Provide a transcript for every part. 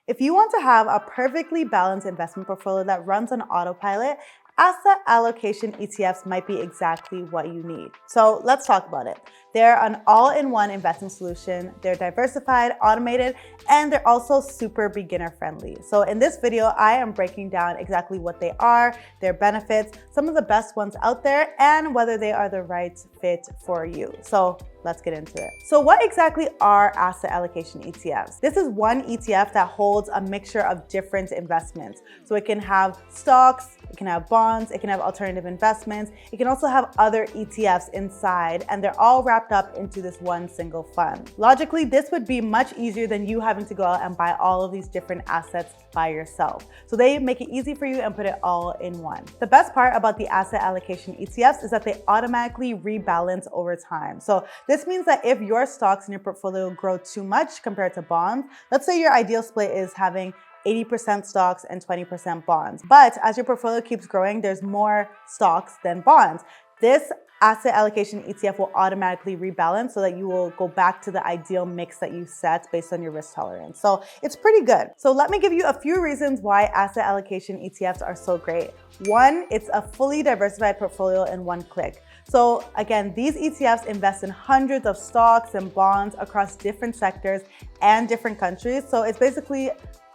If you want to have a perfectly balanced investment portfolio that runs on autopilot, asset allocation ETFs might be exactly what you need. So let's talk about it. They're an all-in-one investing solution. They're diversified, automated, and they're also super beginner friendly. So in this video, I am breaking down exactly what they are, their benefits, some of the best ones out there, and whether they are the right fit for you. So let's get into it. So what exactly are asset allocation ETFs? This is one ETF that holds a mixture of different investments. So it can have stocks, it can have bonds, it can have alternative investments. It can also have other ETFs inside, and they're all wrapped up into this one single fund. Logically, this would be much easier than you having to go out and buy all of these different assets by yourself. So they make it easy for you and put it all in one. The best part about the asset allocation ETFs is that they automatically rebalance over time. So this means that if your stocks in your portfolio grow too much compared to bonds, let's say your ideal split is having 80% stocks and 20% bonds. But as your portfolio keeps growing, there's more stocks than bonds. This asset allocation ETF will automatically rebalance so that you will go back to the ideal mix that you set based on your risk tolerance. So it's pretty good. So let me give you a few reasons why asset allocation ETFs are so great. One, it's a fully diversified portfolio in one click. So again, these ETFs invest in hundreds of stocks and bonds across different sectors and different countries. So it's basically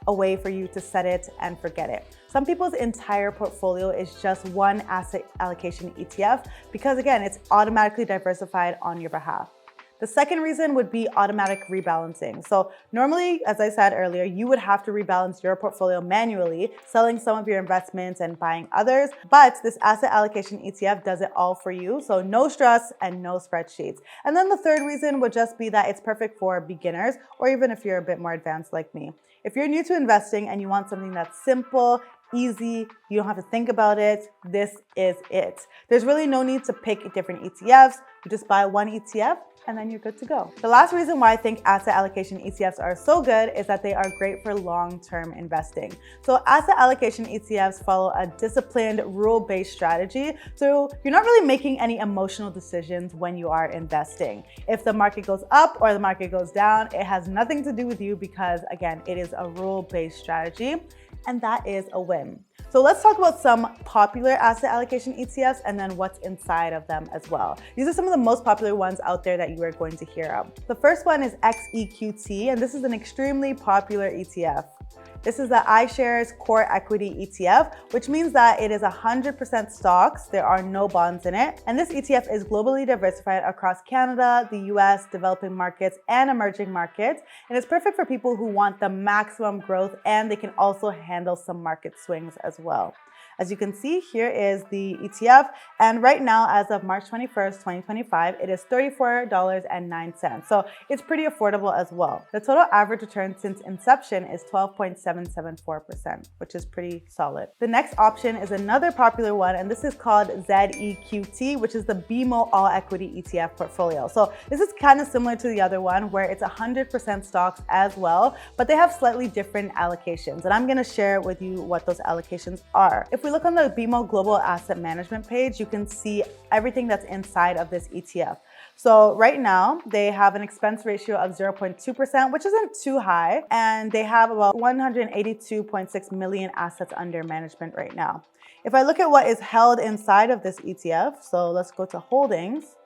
a way for you to set it and forget it. Some people's entire portfolio is just one asset allocation ETF because again, it's automatically diversified on your behalf. The second reason would be automatic rebalancing. So normally, as I said earlier, you would have to rebalance your portfolio manually, selling some of your investments and buying others. But this asset allocation ETF does it all for you. So no stress and no spreadsheets. And then the third reason would just be that it's perfect for beginners, or even if you're a bit more advanced like me. If you're new to investing and you want something that's simple, easy, you don't have to think about it, this is it. There's really no need to pick different ETFs. You just buy one ETF and then you're good to go. The last reason why I think asset allocation ETFs are so good is that they are great for long-term investing. So asset allocation ETFs follow a disciplined, rule-based strategy. So you're not really making any emotional decisions when you are investing. If the market goes up or the market goes down, it has nothing to do with you because again, it is a rule-based strategy. And that is a win. So let's talk about some popular asset allocation ETFs and then what's inside of them as well. These are some of the most popular ones out there that you are going to hear of. The first one is XEQT, and this is an extremely popular ETF. This is the iShares Core Equity ETF, which means that it is 100% stocks. There are no bonds in it. And this ETF is globally diversified across Canada, the US, developing markets, and emerging markets. And it's perfect for people who want the maximum growth, and they can also handle some market swings as well. As you can see, here is the ETF. And right now, as of March 21st, 2025, it is $34.09. So it's pretty affordable as well. The total average return since inception is 12.774%, which is pretty solid. The next option is another popular one, and this is called ZEQT, which is the BMO All Equity ETF portfolio. So this is kind of similar to the other one where it's 100% stocks as well, but they have slightly different allocations. And I'm going to share with you what those allocations are. If we look on the BMO Global Asset Management page, you can see everything that's inside of this ETF. So right now, they have an expense ratio of 0.2%, which isn't too high, and they have about 182.6 million assets under management right now. If I look at what is held inside of this ETF, so let's go to holdings.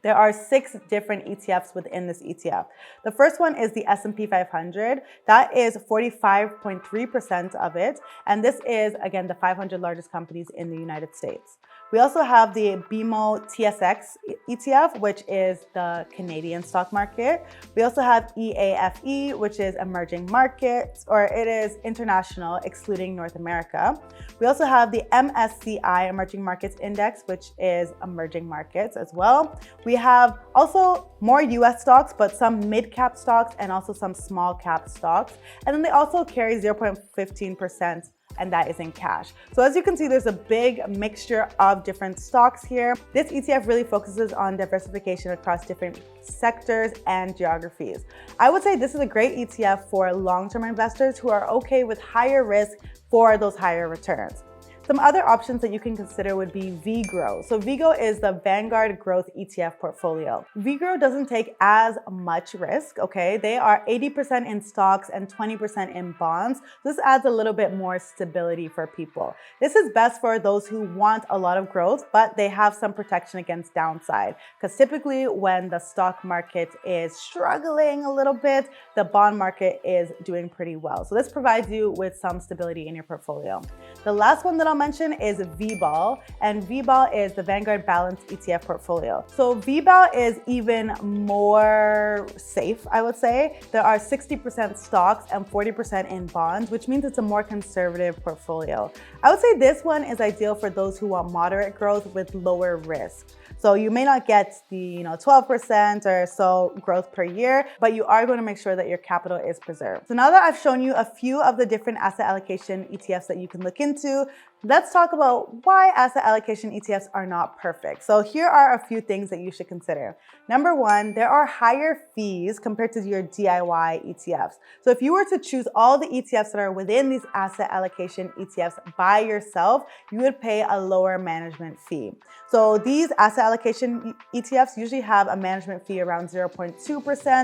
There are 6 different ETFs within this ETF. The first one is the S&P 500. That is 45.3% of it. And this is, again, the 500 largest companies in the United States. We also have the BMO TSX ETF, which is the Canadian stock market. We also have EAFE, which is emerging markets, or it is international, excluding North America. We also have the MSCI Emerging Markets Index, which is emerging markets as well. We have also more US stocks, but some mid-cap stocks and also some small-cap stocks. And then they also carry 0.15%, and that is in cash. So as you can see, there's a big mixture of different stocks here. This ETF really focuses on diversification across different sectors and geographies. I would say this is a great ETF for long-term investors who are okay with higher risk for those higher returns. Some other options that you can consider would be VGRO. So VGRO is the Vanguard Growth ETF portfolio. VGRO doesn't take as much risk, okay? They are 80% in stocks and 20% in bonds. This adds a little bit more stability for people. This is best for those who want a lot of growth, but they have some protection against downside. Because typically when the stock market is struggling a little bit, the bond market is doing pretty well. So this provides you with some stability in your portfolio. The last one that I'll mention is VBAL, and VBAL is the Vanguard Balanced ETF portfolio. So VBAL is even more safe, I would say. There are 60% stocks and 40% in bonds, which means it's a more conservative portfolio. I would say this one is ideal for those who want moderate growth with lower risk. So you may not get the 12% or so growth per year, but you are going to make sure that your capital is preserved. So now that I've shown you a few of the different asset allocation ETFs that you can look into, let's talk about why asset allocation ETFs are not perfect. So here are a few things that you should consider. Number one, there are higher fees compared to your DIY ETFs. So if you were to choose all the ETFs that are within these asset allocation ETFs by yourself, you would pay a lower management fee. So these asset allocation ETFs usually have a management fee around 0.2%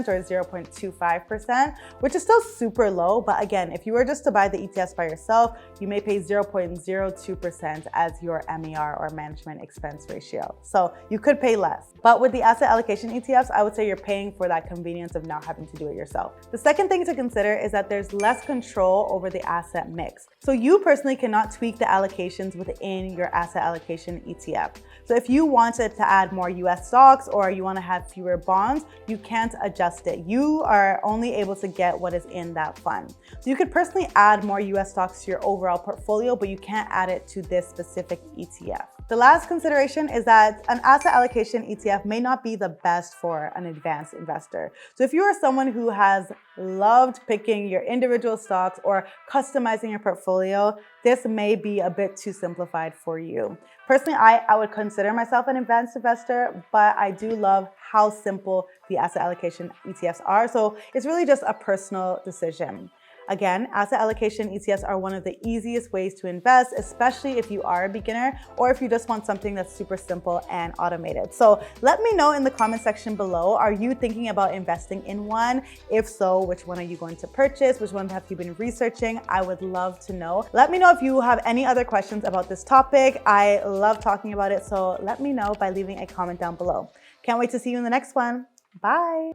or 0.25%, which is still super low. But again, if you were just to buy the ETFs by yourself, you may pay 0.02% as your MER or management expense ratio. So you could pay less. But with the asset allocation ETFs, I would say you're paying for that convenience of not having to do it yourself. The second thing to consider is that there's less control over the asset mix. So you personally cannot tweak the allocations within your asset allocation ETF. So if you wanted to add more US stocks or you want to have fewer bonds, you can't adjust it. You are only able to get what is in that fund. So you could personally add more US stocks to your overall portfolio, but you can't add it to this specific ETF. The last consideration is that an asset allocation ETF may not be the best for an advanced investor. So if you are someone who has loved picking your individual stocks or customizing your portfolio, this may be a bit too simplified for you. Personally, I would consider myself an advanced investor, but I do love how simple the asset allocation ETFs are. So it's really just a personal decision. Again, asset allocation ETFs are one of the easiest ways to invest, especially if you are a beginner or if you just want something that's super simple and automated. So let me know in the comment section below, are you thinking about investing in one? If so, which one are you going to purchase? Which one have you been researching? I would love to know. Let me know if you have any other questions about this topic. I love talking about it, so let me know by leaving a comment down below. Can't wait to see you in the next one. Bye.